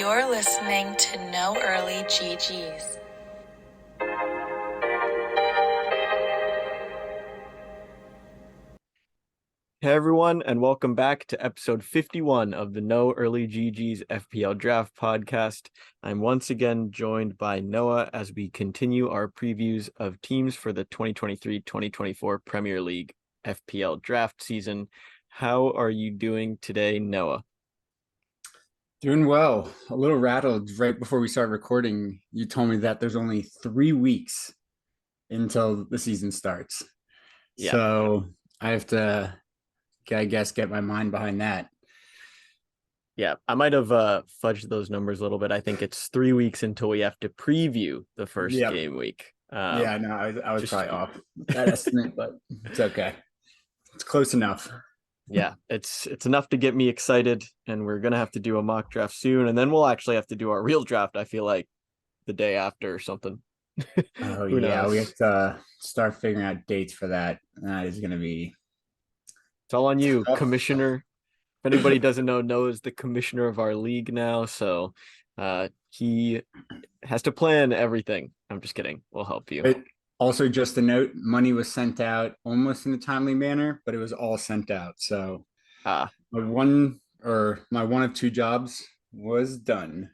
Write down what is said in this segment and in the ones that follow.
You're listening to No Early GGs. Hey everyone, and welcome back to episode 51 of the No Early GG's FPL Draft Podcast. I'm once again joined by Noah as we continue our previews of teams for the 2023-2024 Premier League FPL Draft season. How are you doing today, Noah? Doing well. A little rattled right before we start recording. You told me that there's only 3 weeks until the season starts. Yeah. So I have to, I guess, get my mind behind that. Yeah, I might have fudged those numbers a little bit. I think it's 3 weeks until we have to preview the first Yep. game week. Yeah, no, I was just probably off that estimate, but it's okay. It's close enough. Yeah, it's enough to get me excited, and we're gonna have to do a mock draft soon, and then we'll actually have to do our real draft. I feel like the day after or something. Oh Who yeah, we knows? have to start figuring out dates for that. That is going to be It's all on you, tough. commissioner. If anybody doesn't know, Noah's the commissioner of our league now, so he has to plan everything. I'm just kidding. We'll help you. But also, just a note: money was sent out almost in a timely manner, but it was all sent out. So Ah. my one of two jobs was done.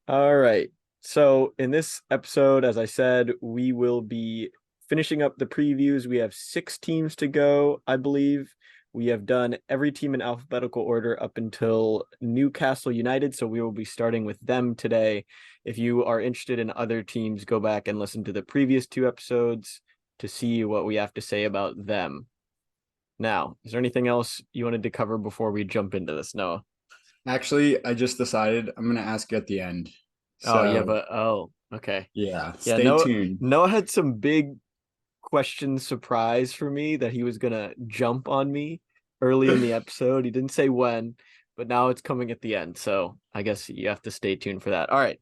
All right. So in this episode, as I said, we will be finishing up the previews. We have 6 teams to go, I believe. We have done every team in alphabetical order up until Newcastle United, so we will be starting with them today. If you are interested in other teams, go back and listen to the previous 2 episodes to see what we have to say about them. Now, is there anything else you wanted to cover before we jump into this, Noah? Actually, I just decided I'm going to ask you at the end. Oh, yeah, So, but okay. yeah, Yeah, stay tuned. Noah had some big question surprise for me that he was gonna jump on me early in the episode. He didn't say when, but now it's coming at the end. So I guess you have to stay tuned for that. All right.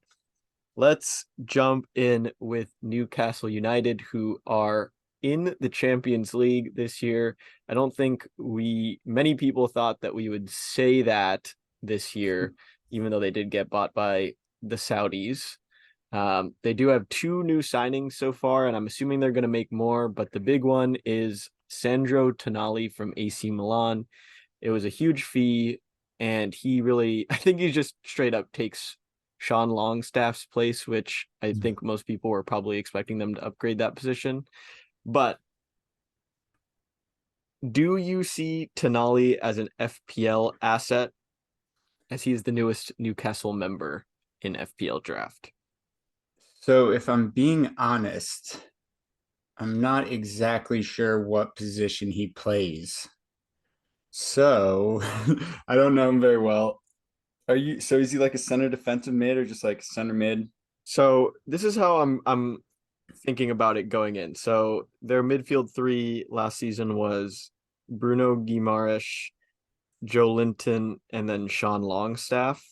Let's jump in with Newcastle United, who are in the Champions League this year. I don't think many people thought that we would say that this year, even though they did get bought by the Saudis. They do have 2 new signings so far, and I'm assuming they're going to make more, but the big one is Sandro Tonali from AC Milan. It was a huge fee, and I think he just straight up takes Sean Longstaff's place, which I think most people were probably expecting them to upgrade that position. But do you see Tonali as an FPL asset, as he's the newest Newcastle member in FPL draft? So, if I'm being honest, I'm not exactly sure what position he plays. So, I don't know him very well. So is he like a center defensive mid or just like center mid? So this is how I'm thinking about it going in. So their midfield 3 last season was Bruno Guimaraes, Joe Linton, and then Sean Longstaff.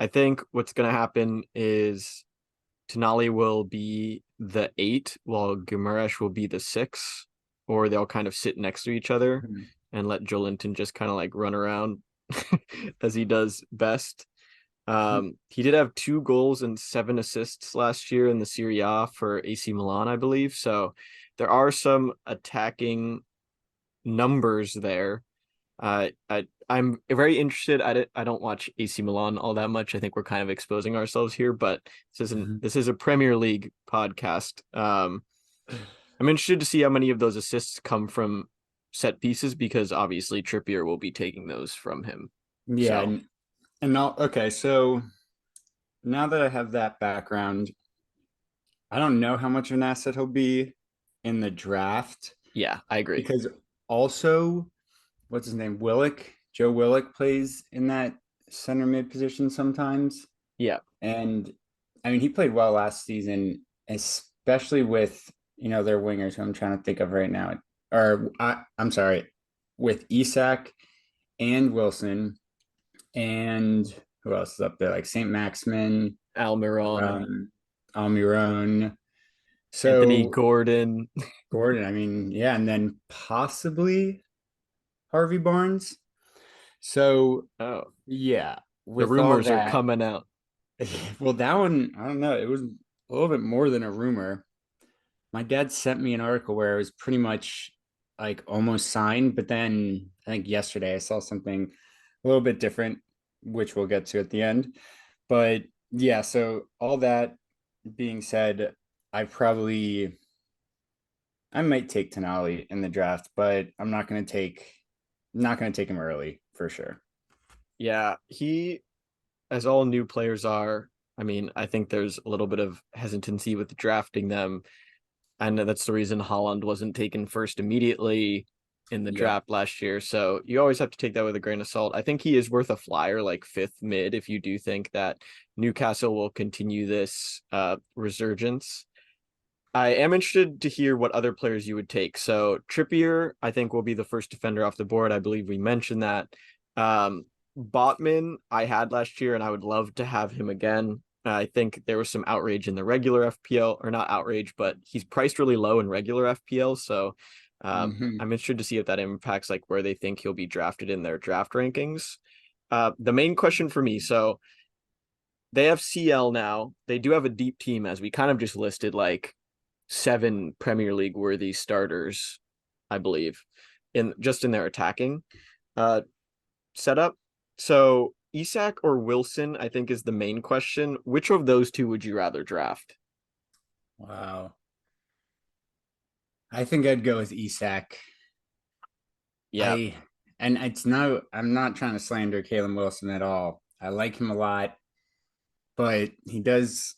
I think what's going to happen is Tonali will be the 8 while Guimaraes will be the 6, or they'll kind of sit next to each other Mhm. and let Joe Linton just kind of like run around as he does best. He did have 2 goals and 7 assists last year in the Serie A for AC Milan, I believe. So there are some attacking numbers there. I'm very interested. I don't watch AC Milan all that much. I think we're kind of exposing ourselves here, but Mhm. this is a Premier League podcast. I'm interested to see how many of those assists come from set pieces, because obviously Trippier will be taking those from him. Yeah, So and now okay, so now that I have that background, I don't know how much of an asset he'll be in the draft yeah, I agree. because also, what's his name? Joe Willock plays in that center mid position sometimes. Yeah. And I mean, he played well last season, especially with, their wingers who I'm trying to think of right now. I'm sorry, with Isak and Wilson and who else is up there? Like St. Maximin, Almiron, um, Almiron. Anthony So Gordon. Gordon, I mean, yeah, and then possibly Harvey Barnes. So Oh, yeah. The with all rumors are that, coming out. well, that one, I don't know. It was a little bit more than a rumor. My dad sent me an article where it was pretty much like almost signed, but then I think yesterday I saw something a little bit different, which we'll get to at the end. But yeah, so all that being said, I probably I might take Tenali in the draft, but I'm not gonna take him early for sure. Yeah, he, as all new players are, I mean, I think there's a little bit of hesitancy with drafting them. And that's the reason Holland wasn't taken first immediately in the Yep. draft last year. So you always have to take that with a grain of salt. I think he is worth a flyer, like fifth mid, if you do think that Newcastle will continue this resurgence. I am interested to hear what other players you would take. So Trippier, I think, will be the first defender off the board. I believe we mentioned that. Botman, I had last year, and I would love to have him again. I think there was some outrage in the regular FPL, or not outrage, but he's priced really low in regular FPL. So Hmm. I'm interested to see if that impacts like where they think he'll be drafted in their draft rankings. The main question for me, so they have CL now. They do have a deep team, as we kind of just listed, like 7 Premier League worthy starters, I believe, in their attacking uh setup. So Isak or Wilson, I think, is the main question. Which of those two would you rather draft? Wow. I think I'd go with Isak. Yeah, I and it's no, I'm not trying to slander Caleb Wilson at all. I like him a lot, but he is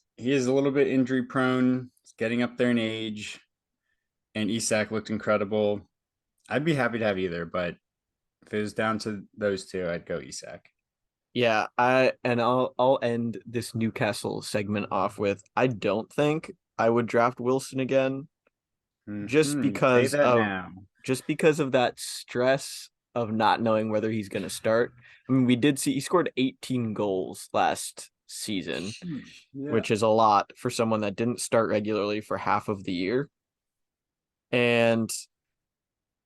a little bit injury prone. He's getting up there in age, and Isak looked incredible. I'd be happy to have either, but if it was down to those two, I'd go Isak. yeah. I'll end this Newcastle segment off with I don't think I would draft Wilson again, just Say because that of now. that stress of not knowing whether he's going to start. I mean, we did see he scored 18 goals last season, Sheesh. Yeah. which is a lot for someone that didn't start regularly for half of the year. And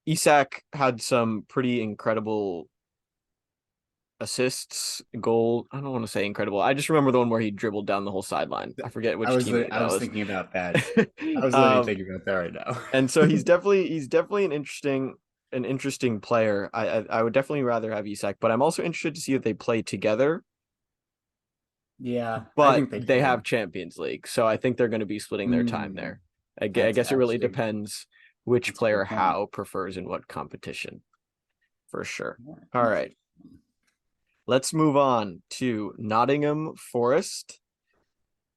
Isak had some pretty incredible assists, goal. I don't want to say incredible. I just remember the one where he dribbled down the whole sideline. I forget which teammate I that was was. thinking about that. I was literally um, thinking about that right now. and so he's definitely an interesting player. I would definitely rather have Isak, but I'm also interested to see if they play together. Yeah, I But think they they have should. Champions League, so I think they're going to be splitting their time Mm, there. I that's guess it really actually depends which that's a player good point. how prefers in what competition, for sure. Yeah, All right, interesting. let's move on to Nottingham Forest.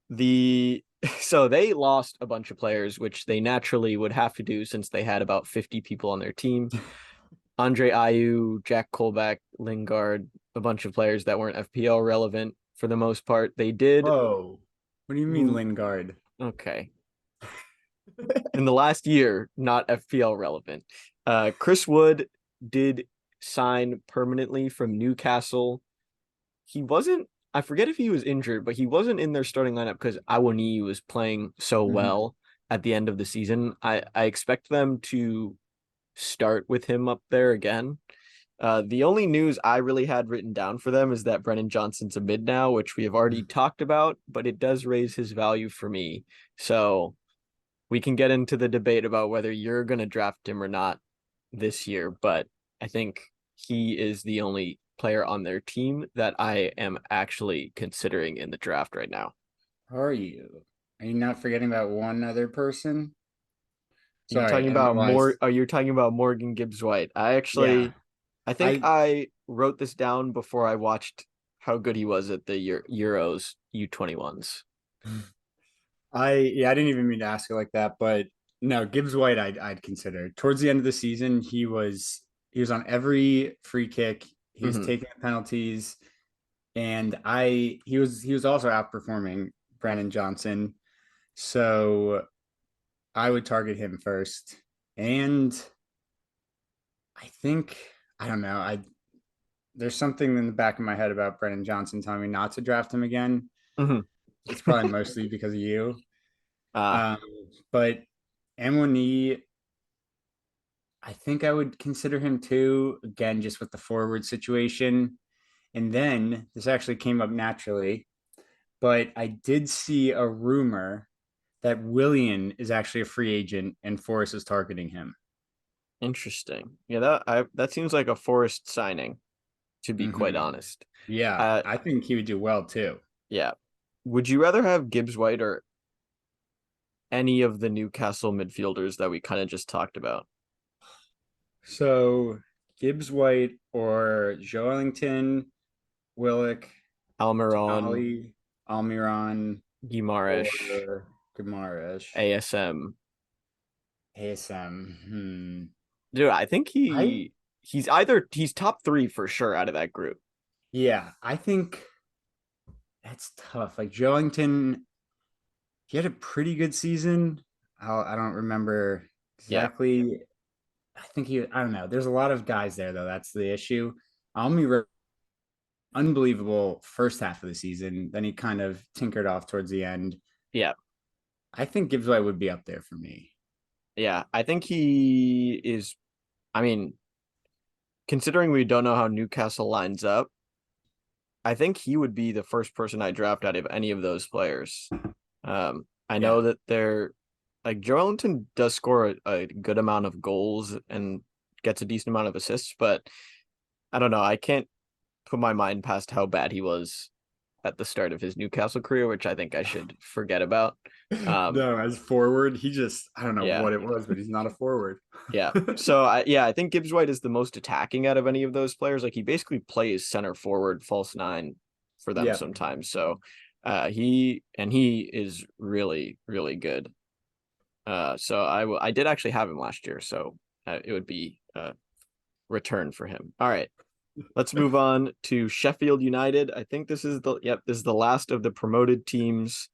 The so they lost a bunch of players, which they naturally would have to do since they had about 50 people on their team. Andre Ayew, Jack Colback, Lingard, a bunch of players that weren't FPL relevant for the most part. They did. Whoa, what do you mean Lingard? Okay. In the last year, not FPL relevant. Chris Wood did sign permanently from Newcastle. He wasn't, I forget if he was injured, but he wasn't in their starting lineup because Awani was playing so Mhm. well at the end of the season. I expect them to start with him up there again. The only news I really had written down for them is that Brennan Johnson's a mid now, which we have already talked about, but it does raise his value for me. So we can get into the debate about whether you're going to draft him or not this year, but I think he is the only player on their team that I am actually considering in the draft right now. Are you? Are you not forgetting about one other person? You're Sorry, talking and about realize, more. Are you talking about Morgan Gibbs White? yeah, I think I I wrote this down before I watched how good he was at the Euros U21s. yeah, I didn't even mean to ask it like that, but no, Gibbs White I'd consider. Towards the end of the season, he was on every free kick. He was Mm-hmm. taking the penalties, and he was also outperforming Brandon Johnson. So I would target him first. And I think I don't know. I There's something in the back of my head about Brennan Johnson telling me not to draft him again. Mm-hmm. It's probably mostly because of you. Uh, Um, but Amoni, I think I would consider him too. Again, just with the forward situation, And then this actually came up naturally, but I did see a rumor that Willian is actually a free agent and Forest is targeting him. Interesting. Yeah, that seems like a Forest signing, to be quite Hmm. honest. Yeah, Uh, I think he would do well too. yeah. Would you rather have Gibbs White or any of the Newcastle midfielders that we kind of just talked about? So Gibbs White or Joelinton, Willock, Almiron, Denali, Almiron, Guimaraes, or Gamarish, ASM. ASM. Dude, I think I he's top three for sure out of that group. Yeah, I think that's tough. Like Joelinton, he had a pretty good season. I don't remember Yeah, exactly. I don't know. There's a lot of guys there though. That's the issue. Almi unbelievable first half of the season. Then he kind of tinkered off towards the end. yeah, I think Gibbs White would be up there for me. yeah. I think he is. I mean, considering we don't know how Newcastle lines up, I think he would be the first person I draft out of any of those players. I Yeah. know that they're like Joelinton does score a good amount of goals and gets a decent amount of assists, but I don't know. I can't put my mind past how bad he was at the start of his Newcastle career, which I think I should forget about. Um, No, as forward, I don't know yeah, what it was, but he's not a forward. yeah. So I think Gibbs White is the most attacking out of any of those players. Like he basically plays center forward, false nine for them Yeah. sometimes. So he is really, really good. So I did actually have him last year, so it would be a return for him. All right. Let's move on to Sheffield United. I think this is the last of the promoted teams.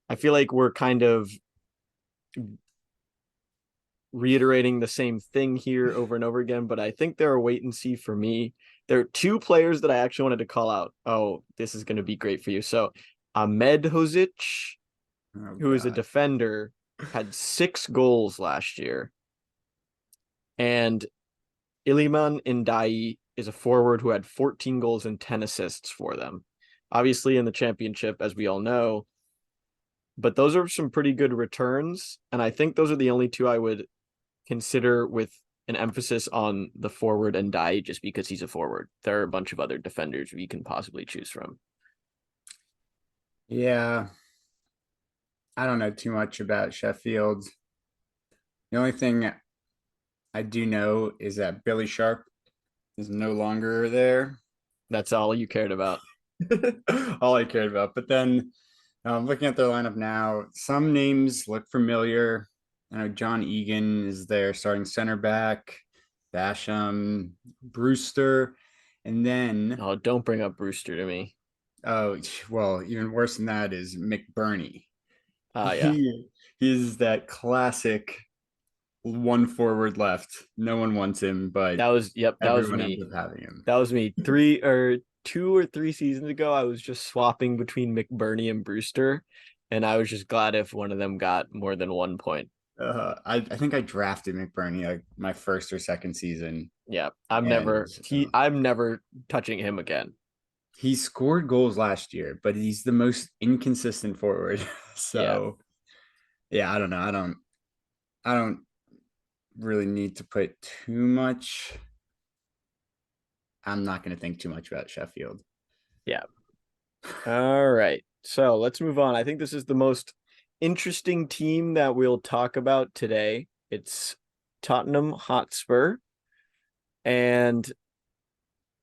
I feel like we're kind of reiterating the same thing here over and over again, but I think they're a wait and see for me. There are two players that I actually wanted to call out. Oh, this is going to be great for you. So Ahmed Hozic, Oh who is a God. defender, had 6 goals last year. And Iliman Ndiaye is a forward who had 14 goals and 10 assists for them. Obviously in the championship, as we all know, but those are some pretty good returns. And I think those are the only two I would consider with an emphasis on the forward and Ndiaye just because he's a forward. There are a bunch of other defenders we can possibly choose from. Yeah, I don't know too much about Sheffield. The only thing I do know is that Billy Sharp is no longer there. That's all you cared about. All I cared about. But then looking at their lineup now, some names look familiar. I know John Egan is their starting center back, Basham, Brewster, and then Oh, don't bring up Brewster to me. oh well, even worse than that is McBurney. Yeah. He's that classic one forward left. No one wants him, but That was everyone ends me. up having him. That was me. 2 or 3 seasons ago, I was just swapping between McBurney and Brewster, and I was just glad if one of them got more than 1 point. I think I drafted McBurney like my first or second season, Yeah, and I'm never touching him again. he scored goals last year, but he's the most inconsistent forward. Yeah, So yeah, I don't know. I don't really need to put too much. I'm not going to think too much about Sheffield. yeah. All right. So let's move on. I think this is the most interesting team that we'll talk about today. It's Tottenham Hotspur. And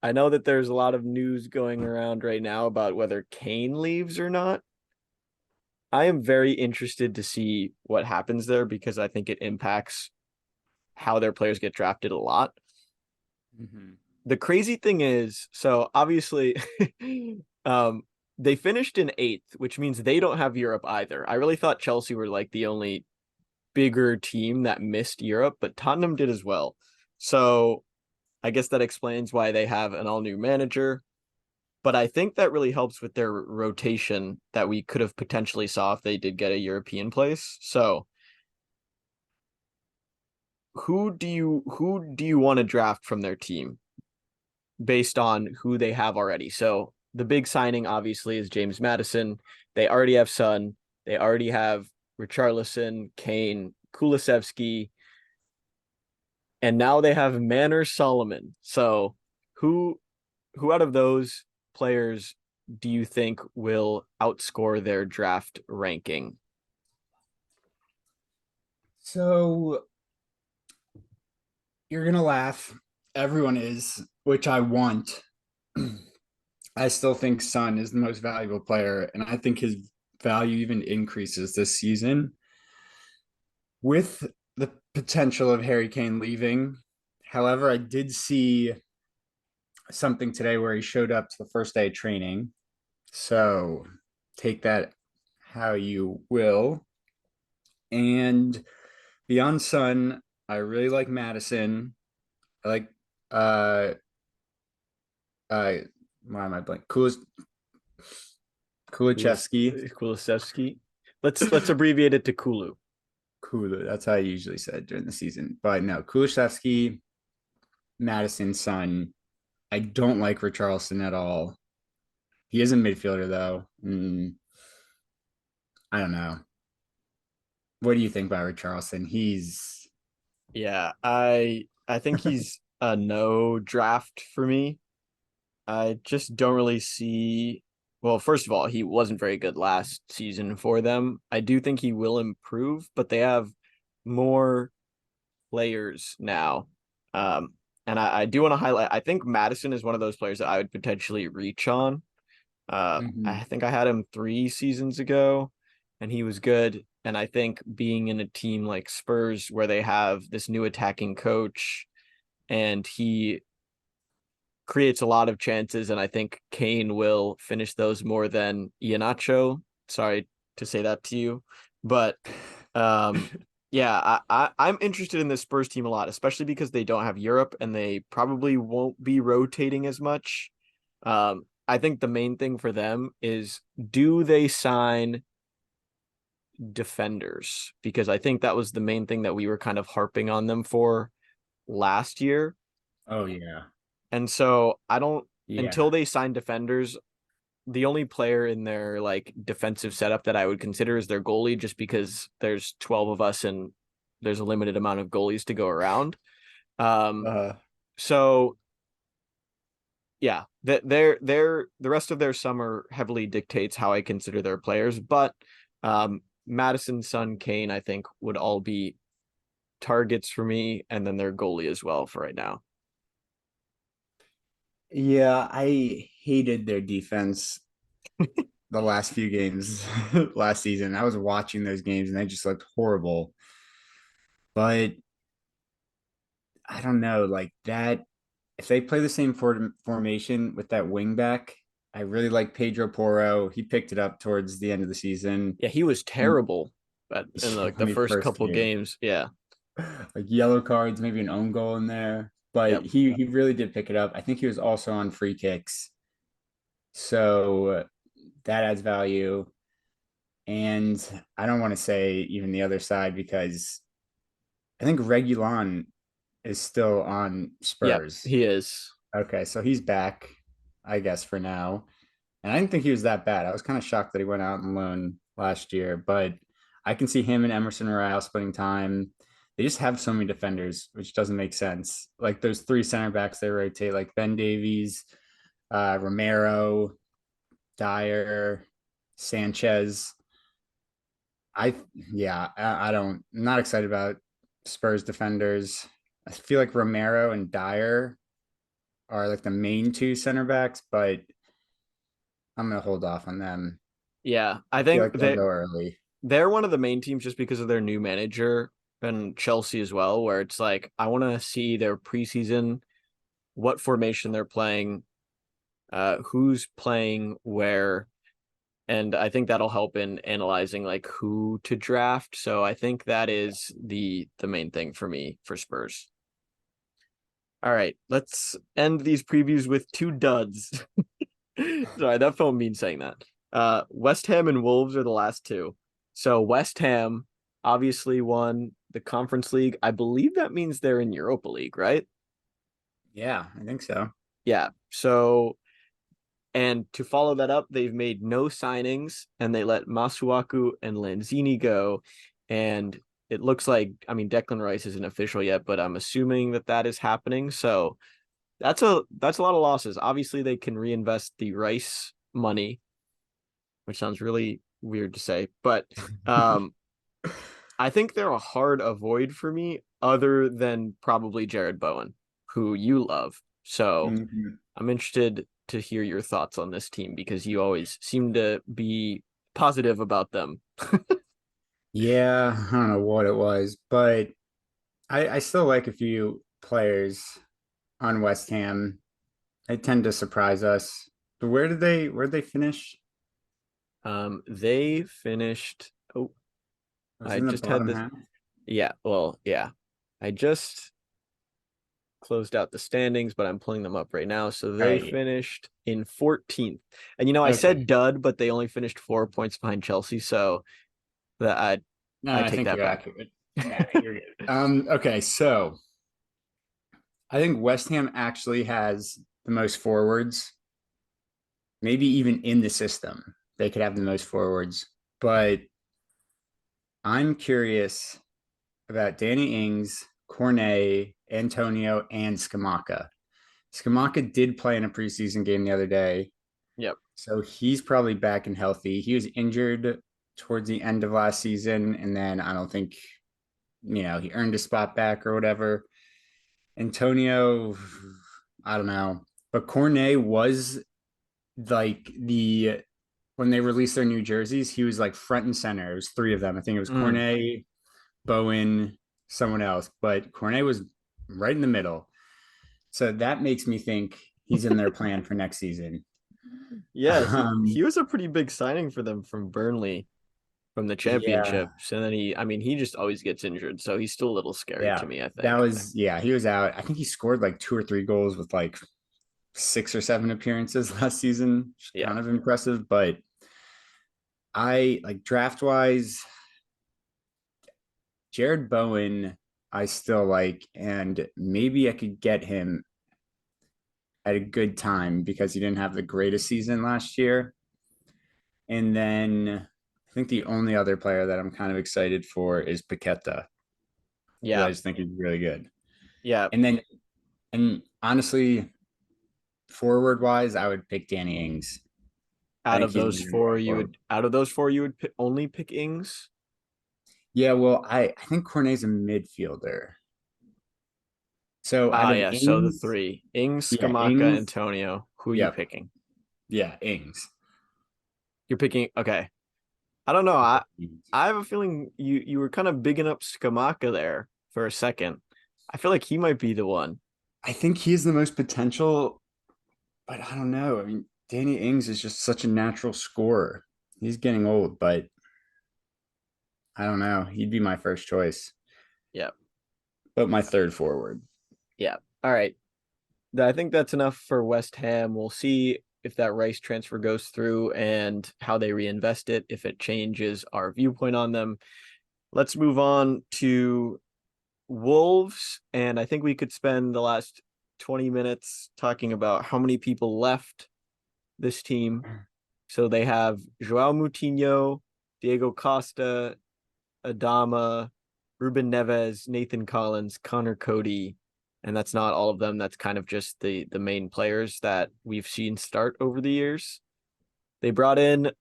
I know that there's a lot of news going around right now about whether Kane leaves or not. I am very interested to see what happens there because I think it impacts how their players get drafted a lot. Mm-hmm. The crazy thing is, so obviously, um, they finished in eighth, which means they don't have Europe either. I really thought Chelsea were like the only bigger team that missed Europe, but Tottenham did as well. So I guess that explains why they have an all new manager. But I think that really helps with their rotation that we could have potentially saw if they did get a European place. So who do you want to draft from their team? based on who they have already. So the big signing obviously is James Madison. They already have Son. They already have Richarlison, Kane, Kulusevski, and now they have Manor Solomon. So who who out of those players do you think will outscore their draft ranking? So you're gonna laugh. Everyone is, which I want. I still think Son is the most valuable player, and I think his value even increases this season with the potential of Harry Kane leaving. However, I did see something today where he showed up to the first day of training. So take that how you will. And beyond Son, I really like Madison. I like uh uh why am I blank? Kulichevsky. Kulusevski. Let's abbreviate it to Kulu. Kulu. That's how I usually said during the season. But no, Kulichevsky, Madison, Son. I don't like Richarlison at all. He is a midfielder though. I don't know. What do you think about Richarlison? He's Yeah, I think he's a no draft for me. I just don't really see. Well, first of all, he wasn't very good last season for them. I do think he will improve, but they have more players now. Um, and I do want to highlight, I think Madison is one of those players that I would potentially reach on. I think I had him 3 seasons ago and he was good. And I think being in a team like Spurs where they have this new attacking coach and he creates a lot of chances, and I think Kane will finish those more than Iheanacho. Sorry to say that to you, but um, yeah, I'm interested in this Spurs team a lot, especially because they don't have Europe and they probably won't be rotating as much. I think the main thing for them is, do they sign defenders? Because I think that was the main thing that we were kind of harping on them for last year. oh yeah. And so I don't, Yeah. until they sign defenders, the only player in their like defensive setup that I would consider is their goalie, just because there's 12 of us and there's a limited amount of goalies to go around. Um, Uh so yeah, that their the rest of their summer heavily dictates how I consider their players, but Madison, Son, Kane, I think would all be targets for me, and then their goalie as well for right now. yeah, I hated their defense the last few games last season. I was watching those games and they just looked horrible. But I don't know, like that if they play the same formation with that wing back, I really like Pedro Porro. He picked it up towards the end of the season. Yeah, he was And terrible, but in like the when he first first couple came, games, yeah, like yellow cards, maybe an own goal in there. But yep, he really did pick it up. I think he was also on free kicks. So that adds value. And I don't want to say even the other side because I think Regulon is still on yep, Spurs. he is. Okay, so he's back, I guess, for now. And I didn't think he was that bad. I was kind of shocked that he went out on loan last year, but I can see him and Emerson Royale splitting time. They just have so many defenders, which doesn't make sense. Like those three center backs they rotate, like Ben Davies, Romero, Dyer, Sanchez. I yeah, I don't. I'm not excited about Spurs defenders. I feel like Romero and Dyer are like the main two center backs, but I'm gonna hold off on them. Yeah, I I feel think like they'll go early. they're one of the main teams just because of their new manager, and Chelsea as well, where it's like I want to see their preseason, what formation they're playing, who's playing where, and I think that'll help in analyzing like who to draft. So I think that is the main thing for me for Spurs. All right, let's end these previews with two duds. Sorry, that felt mean saying that. West Ham and Wolves are the last two. So West Ham obviously won the Conference League. I believe that means they're in Europa League, right? Yeah, I think so. Yeah. So, and to follow that up, they've made no signings and they let Masuaku and Lanzini go. And it looks like, I mean, Declan Rice isn't official yet, but I'm assuming that that is happening. So that's a lot of losses. Obviously, they can reinvest the Rice money, which sounds really weird to say, but I think they're a hard avoid for me, other than probably Jared Bowen, who you love. So Mhm. I'm interested to hear your thoughts on this team because you always seem to be positive about them. Yeah, I don't know what it was, but I still like a few players on West Ham. They tend to surprise us. But where did they finish? They finished. Oh, Was it I in the just had bottom this. half? Yeah, well, yeah. I just closed out the standings, but I'm pulling them up right now. So they Right. finished in 14th. And I said Okay. dud, but they only finished 4 points behind Chelsea. So that No, I I take think that you're back. accurate. Yeah, you're good. Okay, so I think West Ham actually has the most forwards, maybe even in the system. They could have the most forwards. But I'm curious about Danny Ings, Cornet, Antonio, and Skamaka. Skamaka did play in a preseason game the other day, Yep. so he's probably back and healthy. He was injured towards the end of last season, and then I don't think, he earned a spot back or whatever. Antonio, I don't know. But Cornet was like when they released their new jerseys, he was like front and center. It was three of them. I think it was Mm. Cornet, Bowen, someone else, but Cornet was right in the middle. So that makes me think he's in their plan for next season. Yeah, he Um, was a pretty big signing for them from Burnley from the yeah, championships. And then he just always gets injured. So he's still a little scary yeah, to me, I that think. was, yeah, he was out. I think he scored like two or three goals with like 6 or 7 appearances last season. Yeah. Kind of impressive, but I like draft wise, Jared Bowen, I still like, and maybe I could get him at a good time because he didn't have the greatest season last year. And then I think the only other player that I'm kind of excited for is Paqueta, because I Yeah. just think he's really good. Yeah. And then, and honestly, forward wise, I would pick Danny Ings. I think he's a really good forward. Out of those four, you would only pick Ings. Yeah, well, I think Cornet's a midfielder. So out Ah, of yeah. So the Ings, three: Ings, yeah, Skamaka, Ings, Antonio. Who are you yep, picking? yeah, Ings. You're picking. Okay. I don't know. I I pick Ings. I have a feeling you were kind of bigging up Skamaka there for a second. I feel like he might be the one. I think he has the most potential, but I don't know. I mean, Danny Ings is just such a natural scorer. He's getting old, but I don't know. He'd be my first choice, Yeah. but my third forward. Yeah. All right. I think that's enough for West Ham. We'll see if that Rice transfer goes through and how they reinvest it, if it changes our viewpoint on them. Let's move on to Wolves. And I think we could spend the last 20 minutes talking about how many people left this team. So they have Joao Moutinho, Diego Costa, Adama, Ruben Neves, Nathan Collins, Connor Cody, and that's not all of them. That's kind of just the main players that we've seen start over the years. They brought in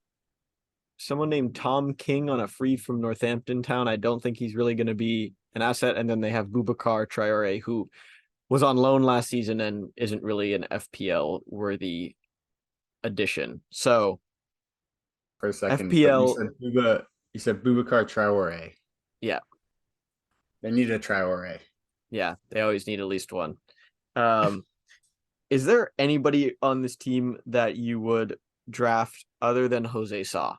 someone named Tom King on a free from Northampton Town. I don't think he's really going to be an asset. And then they have Boubacar Traore, who was on loan last season and isn't really an FPL worthy addition. So For a second, but FPL, You said Boubacar Traore. yeah, They need a Traore. yeah, they always need at least one. Um, is there anybody on this team that you would draft other than Jose Sa?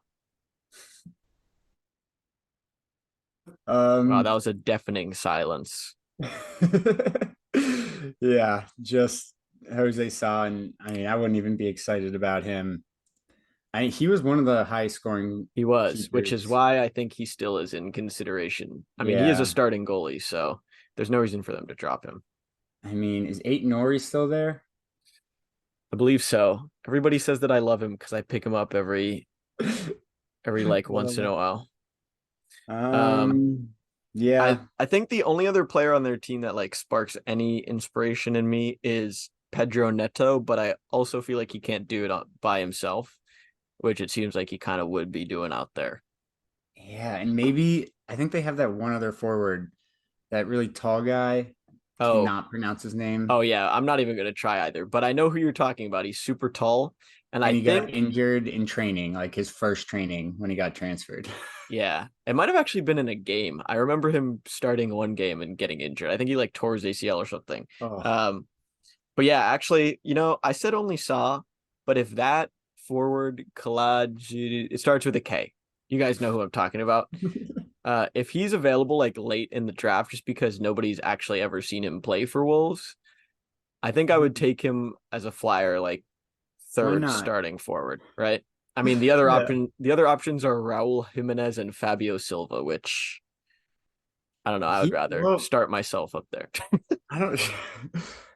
Wow, that Um, was a deafening silence. yeah, just Jose Sa, and I mean, I wouldn't even be excited about him. He was one of the high scoring He was, which is keepers. why I think he still is in consideration. I mean, he is a Yeah, starting goalie, so there's no reason for them to drop him. I mean, is Eight Nori still there? I believe so. Everybody says that I love him because I pick him up every like once in Uh, a while. Um, Um, yeah, I think the only other player on their team that like sparks any inspiration in me is Pedro Neto, but I also feel like he can't do it by himself, which it seems like he kind of would be doing out there. yeah, and maybe I think they have that one other forward, that really tall guy. Oh, Cannot pronounce his name. oh yeah, I'm not even gonna try either, but I know who you're talking about. He's super tall, and I And he got think injured in training, like his first training when he got transferred. yeah, it might have actually been in a game. I remember him starting one game and getting injured. I think he like tore his ACL or something. Oh, Um, but yeah, actually, I said only saw, but if that forward Kalaj, it starts with a K. You guys know who I'm talking about. If he's available like late in the draft, just because nobody's actually ever seen him play for Wolves, I think I would take him as a flyer, like why third not? starting forward, right? I mean, the other Yeah. option, the other options are Raul Jimenez and Fabio Silva, which I don't know. I would rather Well, start myself up there. I don't.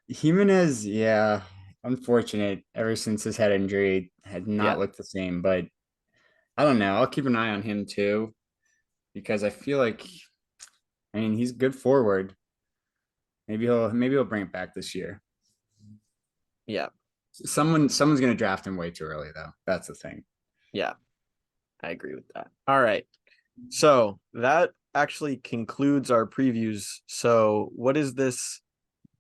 Jimenez, yeah, unfortunate. Ever since his head injury, had not Yeah, looked the same. But I don't know. I'll keep an eye on him too because I feel like, I mean, he's good forward. Maybe he'll bring it back this year. yeah, Someone's gonna draft him way too early though. That's the thing. yeah. I agree with that. All right. So that actually concludes our previews. So, what is this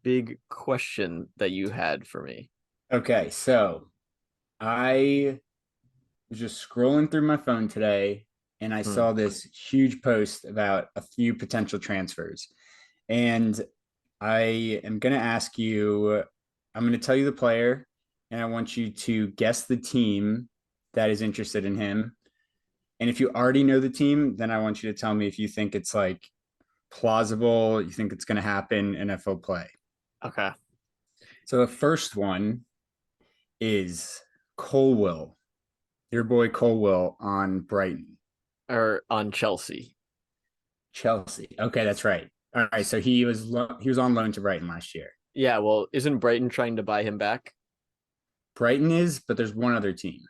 big question that you had for me? Okay, so I was just scrolling through my phone today and I Hmm. saw this huge post about a few potential transfers. And I am going to ask you, I'm going to tell you the player, and I want you to guess the team that is interested in him. And if you already know the team, then I want you to tell me if you think it's like plausible, you think it's going to happen, NFL play. Okay. So the first one is Colwell, your boy Colwell on Brighton. Or on Chelsea. Chelsea. Okay, that's right. All right, so he was on loan to Brighton last year. Yeah, well, isn't Brighton trying to buy him back? Brighton is, but there's one other team.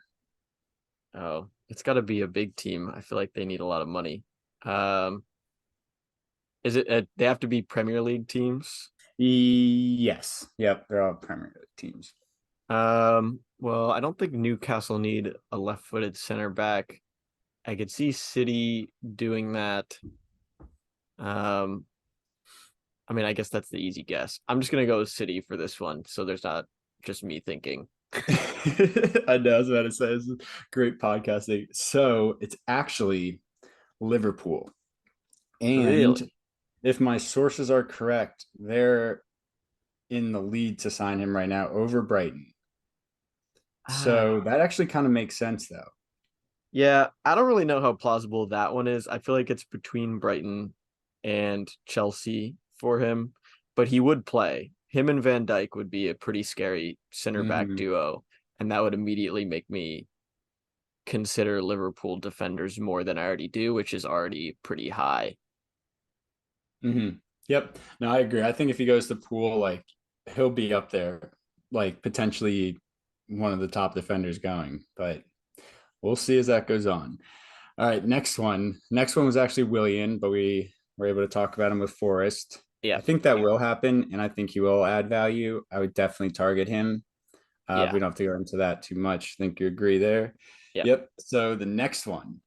Oh, it's got to be a big team. I feel like they need a lot of money. Um, is it they have to be Premier League teams? Yes. Yep, they're all Premier League teams. Well, I don't think Newcastle need a left-footed center back. I could see City doing that. Um, I mean, I guess that's the easy guess. I'm just gonna go with City for this one, so there's not just me thinking. I know, I was about to say, this is great podcasting. So it's actually Liverpool. And Really? if my sources are correct, they're in the lead to sign him right now over Brighton. So Ah, that actually kind of makes sense, though. yeah, I don't really know how plausible that one is. I feel like it's between Brighton and Chelsea for him, but he would play. Him and Van Dijk would be a pretty scary center back Hmm. duo, and that would immediately make me consider Liverpool defenders more than I already do, which is already pretty high. Hmm. Yep. No, I agree. I think if he goes to Pool, like he'll be up there, like potentially one of the top defenders going. But we'll see as that goes on. All right, next one. Next one was actually Willian, but we were able to talk about him with Forrest. Yeah, I think that will happen, and I think he will add value. I would definitely target him. yeah, We don't have to go into that too much. I think you agree there. yeah. Yep. So the next one,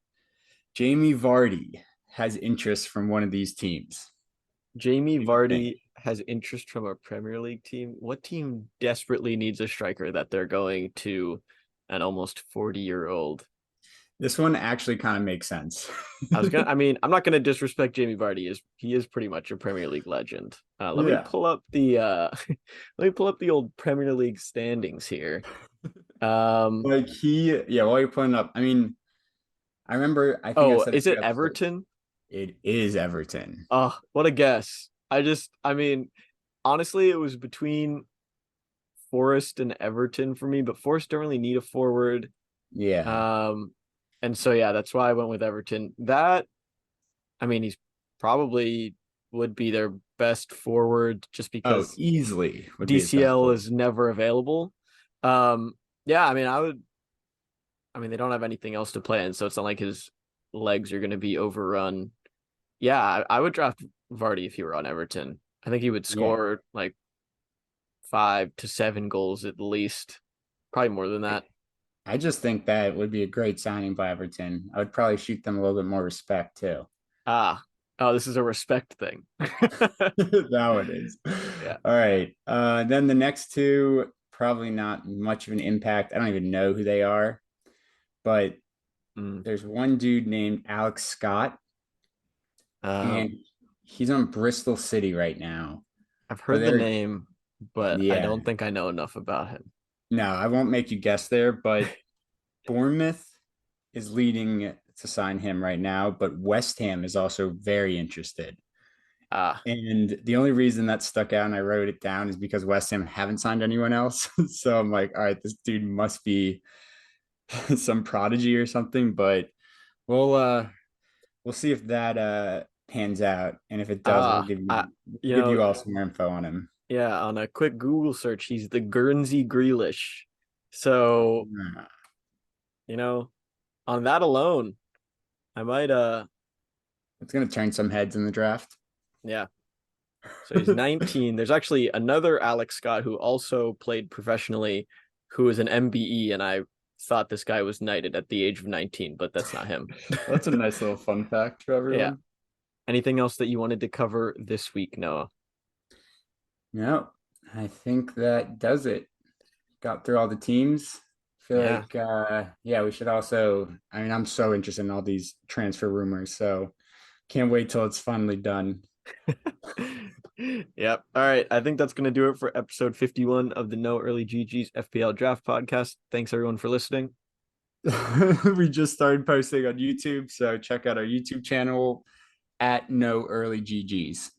Jamie Vardy has interest from one of these teams. Jamie What do you think? Vardy has interest from a Premier League team. What team desperately needs a striker that they're going to an almost 40-year-old? This one actually kind of makes sense. I mean, I'm not gonna disrespect Jamie Vardy. He is pretty much a Premier League legend. Let me Yeah. pull up the let me pull up the old Premier League standings here. Um, Like yeah, while you're putting up, I mean, I remember, I think I oh, said a is few it episodes. Everton? It is Everton. Oh, what a guess. I mean, honestly, it was between Forest and Everton for me, but Forest don't really need a forward. Yeah. Um, and so yeah, that's why I went with Everton. I mean, he's probably would be their best forward just Oh, because easily would be his best DCL forward. is never available. Yeah, I mean, they don't have anything else to play in, so it's not like his legs are going to be overrun. Yeah, I would draft Vardy if he were on Everton. I think he would Yeah. score like 5 to 7 goals at least, probably more than that. I just think that would be a great signing by Everton. I would probably shoot them a little bit more respect too. Ah, oh, this is a respect thing. Nowadays. Yeah. All right. Then the next two, probably not much of an impact. I don't even know who they are, but Mm. there's one dude named Alex Scott, Um, and he's on Bristol City right now. I've But heard the they're, name, but I yeah, don't think I know enough about him. no, I won't make you guess there, but Bournemouth is leading to sign him right now, but West Ham is also very interested. Ah, And the only reason that stuck out and I wrote it down is because West Ham haven't signed anyone else. So I'm like, all right, this dude must be some prodigy or something. But we'll uh we'll see if that pans out. And if it does, ah, I, you we'll give know, you all some more info on him. yeah, on a quick Google search, he's the Guernsey Grealish. So, Hmm. you know, on that alone, I might It's gonna turn some heads in the draft. yeah. So he's 19. There's actually another Alex Scott who also played professionally, who is an MBE, and I thought this guy was knighted at the age of 19, but that's not him. That's a nice little fun fact for Yeah. everyone. Anything else that you wanted to cover this week, Noah? No, I think that does it. Got through all the teams. Feel Yeah. like yeah, we should also, I mean, I'm so interested in all these transfer rumors, so can't wait till it's finally done. Yep. All right. I think that's going to do it for episode 51 of the No Early GG's FPL Draft Podcast. Thanks everyone for listening. We just started posting on YouTube, so check out our YouTube channel at No Early GGs.